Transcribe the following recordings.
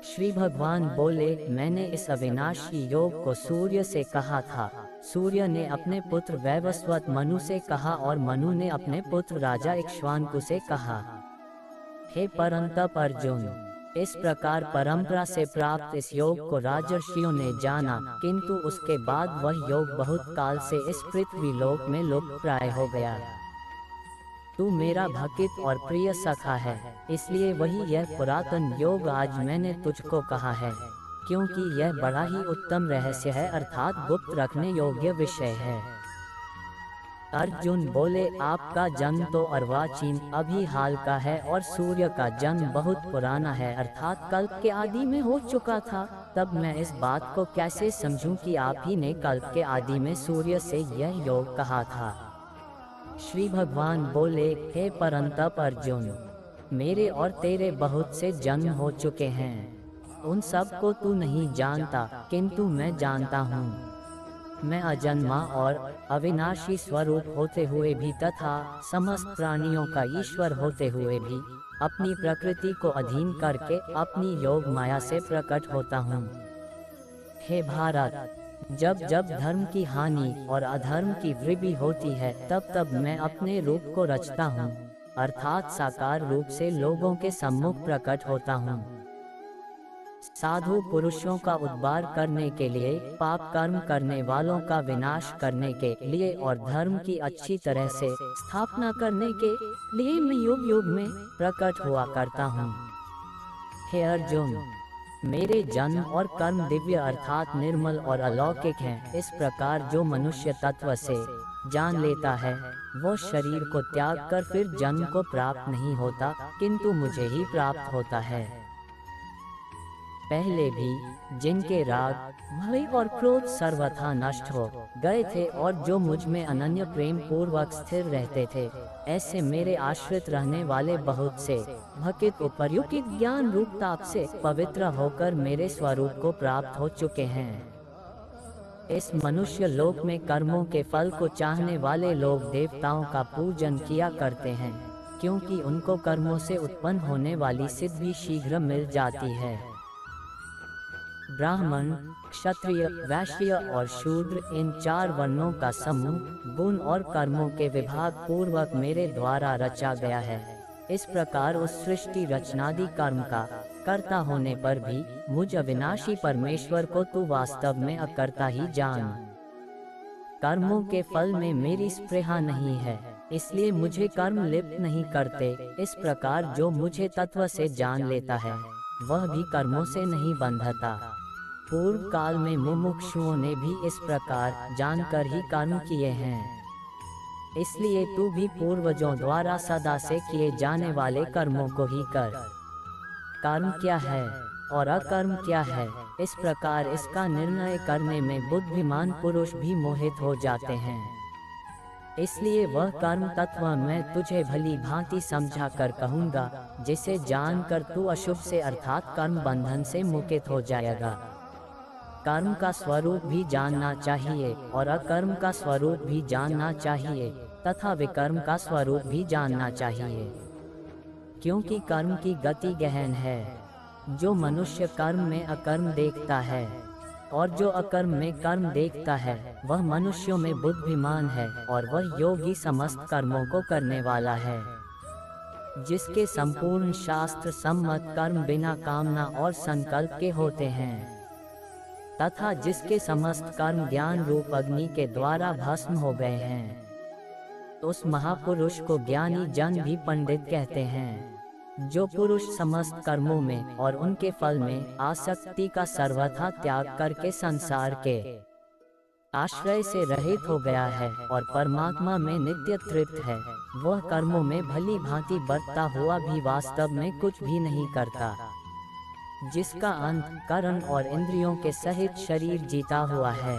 श्री भगवान बोले, मैंने इस अविनाशी योग को सूर्य से कहा था। सूर्य ने अपने पुत्र वैवस्वत मनु से कहा और मनु ने अपने पुत्र राजा इक्ष्वाकु से कहा। हे परंतप अर्जुन, इस प्रकार परंपरा से प्राप्त इस योग को राजर्षियों ने जाना, किंतु उसके बाद वह योग बहुत काल से इस पृथ्वी लोक में लुप्त प्राय हो गया। तू मेरा भक्त और प्रिय सखा है, इसलिए वही यह पुरातन योग आज मैंने तुझको कहा है, क्योंकि यह बड़ा ही उत्तम रहस्य है, अर्थात गुप्त रखने योग्य विषय है। अर्जुन बोले, आपका जन्म तो अर्वाचीन अभी हाल का है और सूर्य का जन्म बहुत पुराना है, अर्थात कल्प के आदि में हो चुका था। तब मैं इस बात को कैसे समझूं कि आप ही ने कल्प के आदि में सूर्य से यह योग कहा था। श्री भगवान बोले, हे परंतप अर्जुन, मेरे और तेरे बहुत से जन्म हो चुके हैं, उन सब को तू नहीं जानता, किंतु मैं जानता हूँ। मैं अजन्मा और अविनाशी स्वरूप होते हुए भी तथा समस्त प्राणियों का ईश्वर होते हुए भी अपनी प्रकृति को अधीन करके अपनी योग माया से प्रकट होता हूँ। हे भारत, जब जब धर्म की हानि और अधर्म की वृद्धि होती है, तब तब मैं अपने रूप को रचता हूँ, अर्थात साकार रूप से लोगों के सम्मुख प्रकट होता हूँ। साधु पुरुषों का उद्धार करने के लिए, पाप कर्म करने वालों का विनाश करने के लिए और धर्म की अच्छी तरह से स्थापना करने के लिए मैं युग युग में प्रकट हुआ करता हूँ। हे अर्जुन, मेरे जन्म और कर्म दिव्य अर्थात निर्मल और अलौकिक हैं। इस प्रकार जो मनुष्य तत्व से जान लेता है, वो शरीर को त्याग कर फिर जन्म को प्राप्त नहीं होता, किंतु मुझे ही प्राप्त होता है। पहले भी जिनके राग, भय और क्रोध सर्वथा नष्ट हो गए थे और जो मुझ में अनन्य प्रेम पूर्वक स्थिर रहते थे, ऐसे मेरे आश्रित रहने वाले बहुत से भक्त उपर्युक्त ज्ञान रूप ताप से पवित्र होकर मेरे स्वरूप को प्राप्त हो चुके हैं। इस मनुष्य लोक में कर्मों के फल को चाहने वाले लोग देवताओं का पूजन किया करते हैं, क्योंकि उनको कर्मों से उत्पन्न होने वाली सिद्धि शीघ्र मिल जाती है। ब्राह्मण, क्षत्रिय, वैश्य और शूद्र, इन चार वर्णों का समूह गुण और कर्मों के विभाग पूर्वक मेरे द्वारा रचा गया है। इस प्रकार उस सृष्टि रचनादि कर्म का कर्ता होने पर भी मुझ अविनाशी परमेश्वर को तू वास्तव में अकर्ता ही जान। कर्मों के फल में मेरी स्पृहा नहीं है, इसलिए मुझे कर्म लिप्त नहीं करते। इस प्रकार जो मुझे तत्व से जान लेता है, वह भी कर्मों से नहीं बंधता। पूर्व काल में मुमुक्षुओं ने भी इस प्रकार जानकर ही कर्म किए हैं, इसलिए तू भी पूर्वजों द्वारा सदा से किए जाने वाले कर्मों को ही कर। कर्म क्या है और अकर्म क्या है, इस प्रकार इसका निर्णय करने में बुद्धिमान पुरुष भी मोहित हो जाते हैं। इसलिए वह कर्म तत्व मैं तुझे भली भांति समझा कर कहूँगा, जिसे जानकर तू अशुभ से अर्थात कर्म बंधन से मुक्त हो जाएगा। कर्म का स्वरूप भी जानना चाहिए और अकर्म का स्वरूप भी जानना चाहिए तथा विकर्म का स्वरूप भी जानना चाहिए, क्योंकि कर्म की गति गहन है। जो मनुष्य कर्म में अकर्म देखता है और जो अकर्म में कर्म देखता है, वह मनुष्यों में बुद्धिमान है और वह योगी समस्त कर्मों को करने वाला है। जिसके संपूर्ण शास्त्र सम्मत कर्म बिना कामना और संकल्प के होते हैं, तथा जिसके समस्त कर्म ज्ञान रूप अग्नि के द्वारा भस्म हो गए हैं, उस महापुरुष को ज्ञानी जन भी पंडित कहते हैं। जो पुरुष समस्त कर्मों में और उनके फल में आसक्ति का सर्वथा त्याग करके संसार के आश्रय से रहित हो गया है और परमात्मा में नित्य तृप्त है, वह कर्मों में भली भांति बरतता हुआ भी वास्तव में कुछ भी नहीं करता। जिसका अंत करण और इंद्रियों के सहित शरीर जीता हुआ है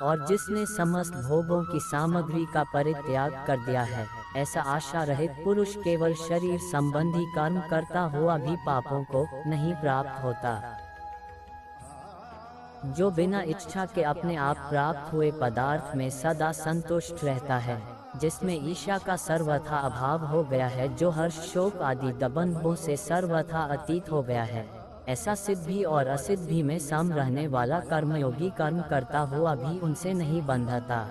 और जिसने समस्त भोगों की सामग्री का परित्याग कर दिया है, ऐसा आशा रहित पुरुष केवल शरीर संबंधी कर्म करता हुआ भी पापों को नहीं प्राप्त होता। जो बिना इच्छा के अपने आप प्राप्त हुए पदार्थ में सदा संतुष्ट रहता है, जिसमें ईर्ष्या का सर्वथा अभाव हो गया है, जो हर्ष शोक आदि दबंधों से सर्वथा अतीत हो गया है, ऐसा सिद्धि और असिद्धि में सम रहने वाला कर्मयोगी कर्म करता हुआ भी उनसे नहीं बंधता,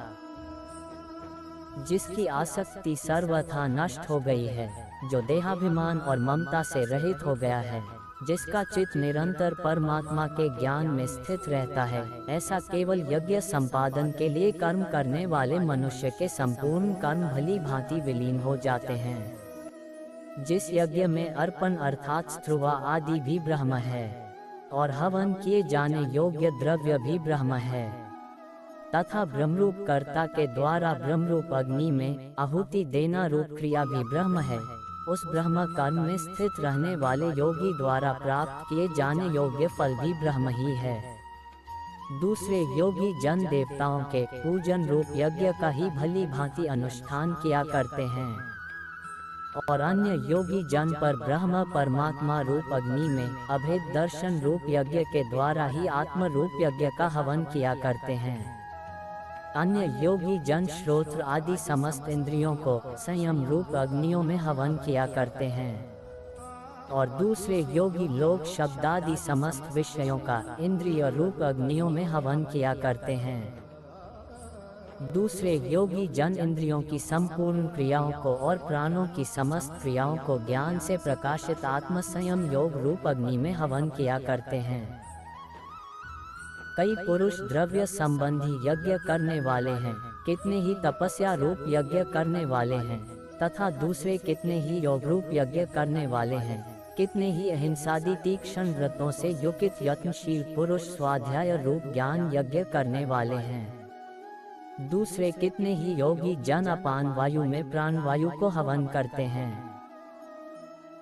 जिसकी आसक्ति सर्वथा नष्ट हो गई है, जो देहाभिमान और ममता से रहित हो गया है, जिसका चित्त निरंतर परमात्मा के ज्ञान में स्थित रहता है, ऐसा केवल यज्ञ संपादन के लिए कर्म करने वाले मनुष्य के संपूर्ण कर्म भली भांति विलीन हो जाते हैं। जिस यज्ञ में अर्पण अर्थात स्त्रुवा आदि भी ब्रह्म है और हवन किए जाने योग्य द्रव्य भी ब्रह्म है, तथा ब्रह्मरूप कर्ता के द्वारा ब्रह्मरूप अग्नि में आहुति देना रूप क्रिया भी ब्रह्म है, उस ब्रह्म कर्म में स्थित रहने वाले योगी द्वारा प्राप्त किए जाने योग्य फल भी ब्रह्म ही है। दूसरे योगी जन देवताओं के पूजन रूप यज्ञ का ही भली भांति अनुष्ठान किया करते हैं और अन्य योगी जन पर ब्रह्म परमात्मा रूप अग्नि में अभेद दर्शन रूप यज्ञ के द्वारा ही आत्म रूप यज्ञ का हवन किया करते हैं। अन्य योगी जन श्रोत्र आदि समस्त इंद्रियों को संयम रूप अग्नियों में हवन किया करते हैं और दूसरे योगी लोग शब्दादि समस्त विषयों का इंद्रिय रूप अग्नियों में हवन किया करते हैं। दूसरे योगी जन इंद्रियों की संपूर्ण क्रियाओं को और प्राणों की समस्त क्रियाओं को ज्ञान से प्रकाशित आत्म संयम योग रूप अग्नि में हवन किया करते हैं। कई पुरुष द्रव्य संबंधी यज्ञ करने वाले हैं, कितने ही तपस्या रूप यज्ञ करने वाले हैं, तथा दूसरे कितने ही योग रूप यज्ञ करने वाले हैं, कितने ही अहिंसादि तीक्ष्ण व्रतों से युक्त यत्नशील पुरुष स्वाध्याय रूप ज्ञान यज्ञ करने वाले हैं। दूसरे कितने ही योगी जन अपान वायु में प्राण वायु को हवन करते हैं।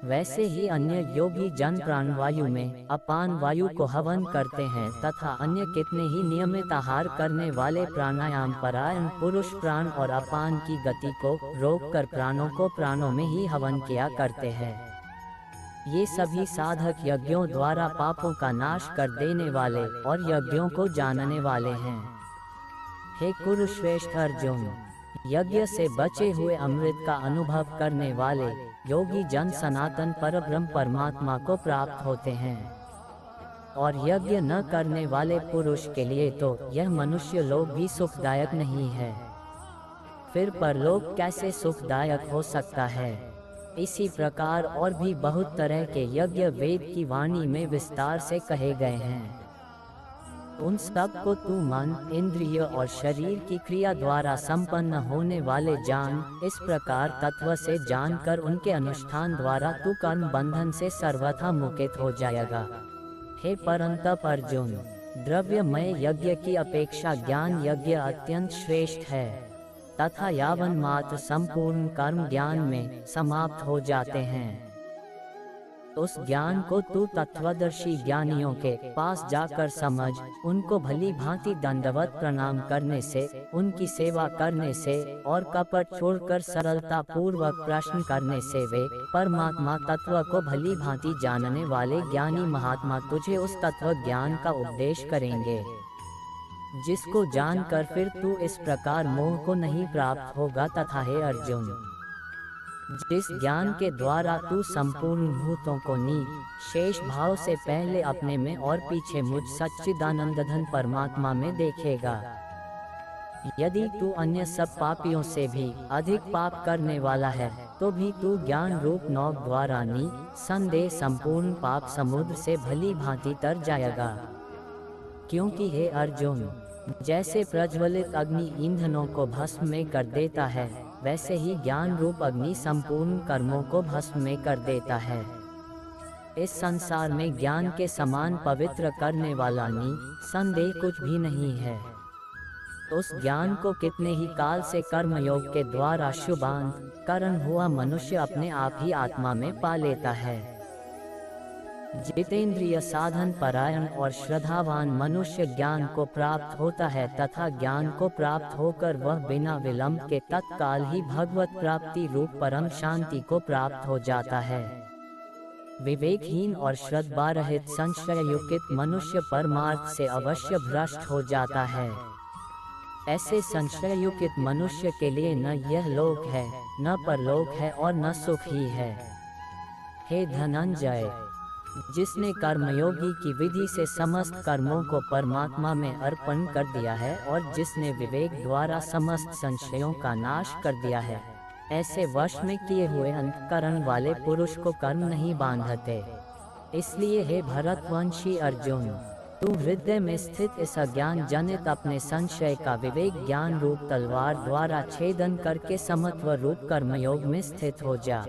वैसे ही अन्य योगी जन प्राणवायु में अपान वायु को हवन करते हैं तथा अन्य कितने ही नियमित आहार करने वाले प्राणायाम परायण पुरुष प्राण और अपान की गति को रोककर प्राणों को प्राणों में ही हवन किया करते हैं। ये सभी साधक यज्ञों द्वारा पापों का नाश कर देने वाले और यज्ञों को जानने वाले हैं। हे कुरुश्रेष्ठ अर्जुन, यज्ञ से बचे हुए अमृत का अनुभव करने वाले योगी जन सनातन परब्रह्म परमात्मा को प्राप्त होते हैं और यज्ञ न करने वाले पुरुष के लिए तो यह मनुष्य लोक भी सुखदायक नहीं है, फिर परलोक कैसे सुखदायक हो सकता है। इसी प्रकार और भी बहुत तरह के यज्ञ वेद की वाणी में विस्तार से कहे गए हैं। उन सब को तू मन, इंद्रिय और शरीर की क्रिया द्वारा संपन्न होने वाले जान, इस प्रकार तत्व से जानकर उनके अनुष्ठान द्वारा तू कर्म बंधन से सर्वथा मुक्त हो जाएगा। हे परंतप अर्जुन, द्रव्यमय यज्ञ की अपेक्षा ज्ञान यज्ञ अत्यंत श्रेष्ठ है तथा यावन मात्र संपूर्ण कर्म ज्ञान में समाप्त हो जाते हैं। उस ज्ञान को तू तत्वदर्शी ज्ञानियों के पास जाकर समझ, उनको भली भांति दंडवत प्रणाम करने से, उनकी सेवा करने से और कपट छोड़कर सरलता पूर्वक प्रश्न करने से वे परमात्मा तत्व को भली भांति जानने वाले ज्ञानी महात्मा तुझे उस तत्व ज्ञान का उपदेश करेंगे, जिसको जानकर फिर तू इस प्रकार मोह को नहीं प्राप्त होगा। तथा हे अर्जुन, जिस ज्ञान के द्वारा तू संपूर्ण भूतों को शेष भाव से पहले अपने में और पीछे मुझ सच्चिदानंदघन परमात्मा में देखेगा, यदि तू अन्य सब पापियों से भी अधिक पाप करने वाला है तो भी तू ज्ञान रूप नौक द्वारा संदेह संपूर्ण पाप समुद्र से भली भांति तर जाएगा। क्योंकि हे अर्जुन, जैसे प्रज्वलित अग्नि ईंधनों को भस्म में कर देता है, वैसे ही ज्ञान रूप अग्नि संपूर्ण कर्मों को भस्म में कर देता है। इस संसार में ज्ञान के समान पवित्र करने वाला संदेह कुछ भी नहीं है। उस ज्ञान को कितने ही काल से कर्मयोग के द्वारा शुभांत करण हुआ मनुष्य अपने आप ही आत्मा में पा लेता है। जितेंद्रिय साधन परायण और श्रद्धावान मनुष्य ज्ञान को प्राप्त होता है तथा ज्ञान को प्राप्त होकर वह बिना विलंब के तत्काल ही भगवत प्राप्ति रूप परम शांति को प्राप्त हो जाता है। विवेकहीन और श्रद्धारहित संशय युक्त मनुष्य परमार्थ से अवश्य भ्रष्ट हो जाता है। ऐसे संशय युक्त मनुष्य के लिए न यह लोक है, न परलोक है और न सुख ही है। हे धनंजय, जिसने कर्मयोगी की विधि से समस्त कर्मों को परमात्मा में अर्पण कर दिया है और जिसने विवेक द्वारा समस्त संशयों का नाश कर दिया है, ऐसे वश में किए हुए अंतःकरण वाले पुरुष को कर्म नहीं बांधते। इसलिए हे भरतवंशी अर्जुन, तू हृदय में स्थित इस अज्ञान जनित अपने संशय का विवेक ज्ञान रूप तलवार द्वारा छेदन करके समत्व रूप कर्मयोग में स्थित हो जा।